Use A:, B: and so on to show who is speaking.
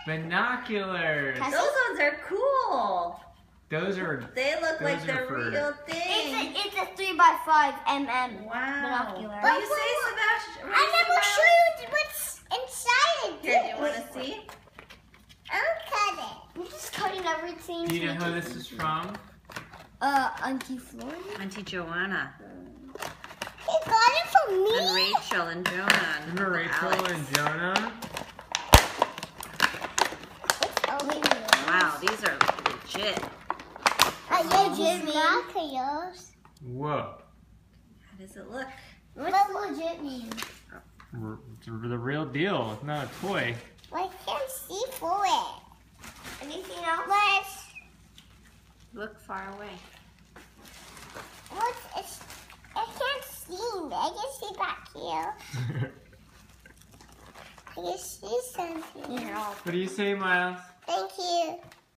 A: Binoculars.
B: Those ones are cool.
A: Those are.
B: They look like
A: are
B: the
A: for-
B: real thing.
C: It's a 3x5 mm
B: Wow.
C: binocular.
B: What do you say, Sebastian?
C: I never showed you what's inside it.
B: Here, do you want to see?
C: I'll cut it. I'm just cutting everything.
A: Do you know who this is from?
C: Auntie Florida.
D: Auntie Joanna
C: You got it from me.
D: and Rachel and Jonah. And
A: Remember Rachel
D: Alex.
A: and Jonah?
D: Wow, these are legit.
C: Binoculars.
A: Whoa.
B: How does it look?
C: What's legit mean?
A: It's the real deal. It's not a toy.
C: I can't see for it. Anything else?
D: Look far away.
C: I can't see. I can see back here. I can see something.
A: What do you say, Miles?
C: Thank you.